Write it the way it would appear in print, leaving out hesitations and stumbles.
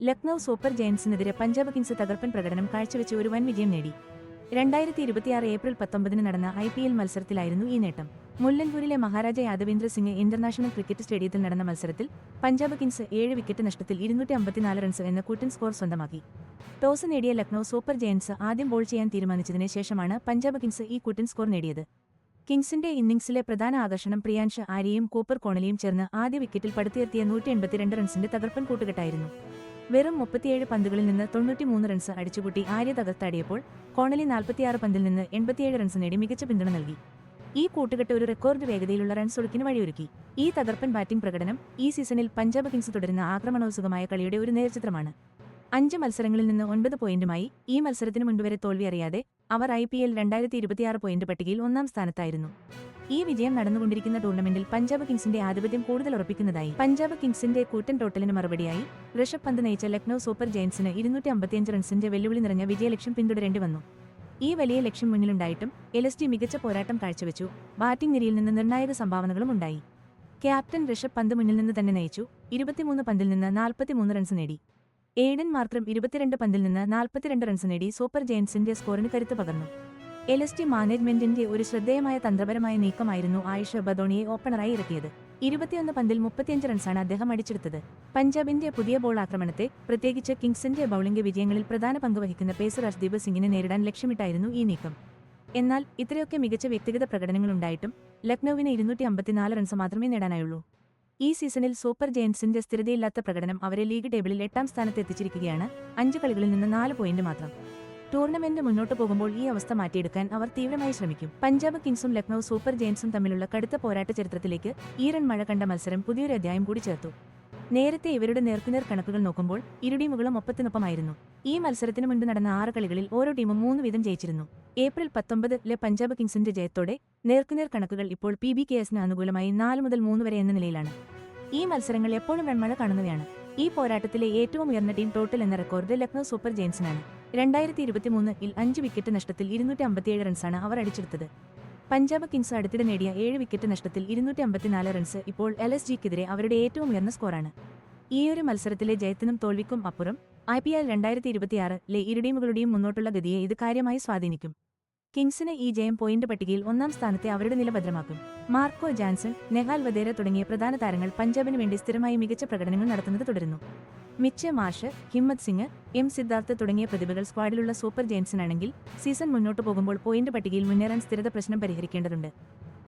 Lucknow super ജയന്റ്സിനെതിരെ Punjab Kings തകർപ്പൻ പ്രകടനം കാഴ്ചവെച്ച് ഒരു വൻ വിജയം നേടി. 2026 ഏപ്രിൽ 19 നടന്ന IPL മത്സരത്തിലായിരുന്നു ഈ നേട്ടം. മുല്ലൻപൂരിലെ മഹാരാജ യാദവേന്ദ്ര സിംഗ് ഇന്റർനാഷണൽ ക്രിക്കറ്റ് സ്റ്റേഡിയത്തിൽ നടന്ന മത്സരത്തിൽ പഞ്ചാബ് കിങ്സ് 7 വിക്കറ്റ് നഷ്ടത്തിൽ 254 റൺസ് എന്ന കൂറ്റൻ സ്കോർ സ്വന്തമാക്കി. ടോസ് നേടിയ ലക്നൌ സൂപ്പർ ജയന്റ്സ് ആദ്യം ബോൾ ചെയ്യാൻ തീരുമാനിച്ചതിന് ശേഷമാണ് പഞ്ചാബ് കിങ്സ് ഈ കൂറ്റൻ സ്കോർ നേടിയത്. കിങ്സിന്റെ ഇന്നിംഗ്സിലെ പ്രധാന ആകർഷണം പ്രിയാൻഷ് ആര്യയും കൂപ്പർ കോണലിയും ചേർന്ന് ആദ്യ വിക്കറ്റിൽ പടുത്തുയർത്തിയ 182 റൺസിന്റെ തകർപ്പൻ കൂട്ടുകെട്ടായിരുന്നു. വെറും 37 പന്തുകളിൽ നിന്ന് 93 റൺസ് അടിച്ചുകൂട്ടി ആര്യ തകർത്താടിയപ്പോൾ കോണലി 46 പന്തിൽ നിന്ന് 87 റൺസ് നേടി മികച്ച പിന്തുണ നൽകി. ഈ കൂട്ടുകെട്ട് ഒരു റെക്കോർഡ് വേഗതയിലുള്ള റൺസ് ഒഴുക്കിന് വഴിയൊരുക്കി. ഈ തകർപ്പൻ ബാറ്റിംഗ് പ്രകടനം ഈ സീസണിൽ പഞ്ചാബ് കിങ്സ് തുടരുന്ന ആക്രമണോത്സുകമായ കളിയുടെ ഒരു നേർചിത്രമാണ്. 5 മത്സരങ്ങളിൽ നിന്ന് 9 പോയിന്റുമായി ഈ മത്സരത്തിന് മുൻപുവരെ തോൽവി അറിയാതെ അവർ IPL 2026 പോയിന്റ് പട്ടികയിൽ 1-ാം സ്ഥാനത്തായിരുന്നു. ഈ വിജയം നടന്നുകൊണ്ടിരിക്കുന്ന ടൂർണമെന്റിൽ പഞ്ചാബ് കിങ്സിന്റെ ആധിപത്യം കൂടുതൽ ഉറപ്പിക്കുന്നതായി. പഞ്ചാബ് കിങ്സിന്റെ കൂറ്റൻ ടോട്ടലിന് മറുപടിയായി ഋഷഭ് പന്ത് നയിച്ച ലക്നൌ സൂപ്പർ ജയന്റ്സിന് 255 റൺസിന്റെ വെല്ലുവിളി നിറഞ്ഞ വിജയലക്ഷ്യം പിന്തുടരേണ്ടി വന്നു. ഈ വലിയ ലക്ഷ്യം മുന്നിലുണ്ടായിട്ടും LSG മികച്ച പോരാട്ടം കാഴ്ചവെച്ചു. ബാറ്റിംഗ് നിരയിൽ നിന്ന് നിർണായക സംഭാവനകളും ഉണ്ടായി. ക്യാപ്റ്റൻ ഋഷഭ് പന്ത് മുന്നിൽ നിന്ന് തന്നെ നയിച്ചു. 23 പന്തിൽ നിന്ന് 43 റൺസ് നേടി. എയ്ഡൻ മാർക്രം 22 പന്തിൽ നിന്ന് 42 റൺസ് നേടി സൂപ്പർ ജയന്റ്സിന്റെ സ്കോറിന് കരുത്ത് പകർന്നു. LSG മാനേജ്മെന്റിന്റെ ഒരു ശ്രദ്ധേയമായ തന്ത്രപരമായ നീക്കമായിരുന്നു ആയിഷ ബദോണിയെ ഓപ്പണറായി ഇറക്കിയത്. 21 പന്തിൽ 35 റൺസാണ് അദ്ദേഹം അടിച്ചെടുത്തത്. പഞ്ചാബിന്റെ പുതിയ ബോൾ ആക്രമണത്തെ, പ്രത്യേകിച്ച് കിങ്സിന്റെ ബൌളിംഗ് വിജയങ്ങളിൽ പ്രധാന പങ്ക് വഹിക്കുന്ന പേസർ അർഷ്ദീപ് സിംഗിനെ നേരിടാൻ ലക്ഷ്യമിട്ടായിരുന്നു ഈ നീക്കം. എന്നാൽ ഇത്രയൊക്കെ മികച്ച വ്യക്തിഗത പ്രകടനങ്ങളുണ്ടായിട്ടും ലക്നൌവിന് 254 റൺസ് മാത്രമേ നേടാനായുള്ളൂ. ഈ സീസണിൽ സൂപ്പർ ജയന്റ്സിന്റെ സ്ഥിരതയില്ലാത്ത പ്രകടനം അവരെ ലീഗ് ടേബിളിൽ 8-ാം സ്ഥാനത്ത് എത്തിച്ചിരിക്കുകയാണ്. 5 കളികളിൽ നിന്ന് 4 പോയിന്റ് മാത്രം. ടൂർണമെന്റ് മുന്നോട്ട് പോകുമ്പോൾ ഈ അവസ്ഥ മാറ്റിയെടുക്കാൻ അവർ തീവ്രമായി ശ്രമിക്കും. പഞ്ചാബ് കിങ്സും ലക്നൌ സൂപ്പർ ജയന്റ്സും തമ്മിലുള്ള കടുത്ത പോരാട്ട ചരിത്രത്തിലേക്ക് ഈറൻ മഴ കണ്ട മത്സരം പുതിയൊരു അധ്യായം കൂടി ചേർത്തു. നേരത്തെ ഇവരുടെ നേർക്കുനേർ കണക്കുകൾ നോക്കുമ്പോൾ ഇരു ടീമുകളും ഒപ്പത്തിനൊപ്പമായിരുന്നു. ഈ മത്സരത്തിന് മുൻപ് നടന്ന 6 കളികളിൽ ഓരോ ടീമും 3 വീതം ജയിച്ചിരുന്നു. ഏപ്രിൽ 19 പഞ്ചാബ് കിങ്സിന്റെ ജയത്തോടെ നേർക്കുനേർ കണക്കുകൾ ഇപ്പോൾ PBKSന് അനുകൂലമായി 4-3 വരെ എന്ന നിലയിലാണ്. ഈ മത്സരങ്ങൾ എപ്പോഴും വെൺമഴ കാണുന്നവയാണ്. ഈ പോരാട്ടത്തിലെ ഏറ്റവും ഉയർന്ന ടീം ടോട്ടൽ എന്ന റെക്കോർഡ് ലക്നൌ സൂപ്പർ ജയന്റ്സിനാണ്. 2023 5 വിക്കറ്റ് നഷ്ടത്തിൽ 257 റൺസാണ് അവർ അടിച്ചെടുത്തത്. പഞ്ചാബ് കിങ്സ് അടുത്തിടെ നേടിയ 7 വിക്കറ്റ് നഷ്ടത്തിൽ 254 റൺസ് ഇപ്പോൾ LSGക്കെതിരെ അവരുടെ ഏറ്റവും ഉയർന്ന സ്കോറാണ്. ഈയൊരു മത്സരത്തിലെ ജയത്തിനും തോൽവിക്കും അപ്പുറം IPL 2026 ഇരു ടീമുകളുടെയും മുന്നോട്ടുള്ള ഗതിയെ ഇത് കാര്യമായി സ്വാധീനിക്കും. കിങ്സിന് ഈ ജയം പോയിന്റ് പട്ടികയിൽ 1-ാം സ്ഥാനത്തെ അവരുടെ നില ഭദ്രമാക്കും. മാർക്കോ ജാൻസൺ, നെഹാൽ വധേര തുടങ്ങിയ പ്രധാന താരങ്ങൾ പഞ്ചാബിന് വേണ്ടി സ്ഥിരമായി മികച്ച പ്രകടനങ്ങൾ നടത്തുന്നത് തുടരുന്നു. മിച്ചൽ മാർഷ്, ഹിമ്മത് സിംഗ്, സിദ്ധാർത്ഥ് തുടങ്ങിയ പ്രതിഭകൾ സ്ക്വാഡിലുള്ള സൂപ്പർ ജയന്റ്സിനാണെങ്കിൽ സീസൺ മുന്നോട്ടു പോകുമ്പോൾ പോയിന്റ് പട്ടികയിൽ മുന്നേറാൻ സ്ഥിരത പ്രശ്നം പരിഹരിക്കേണ്ടതുണ്ട്.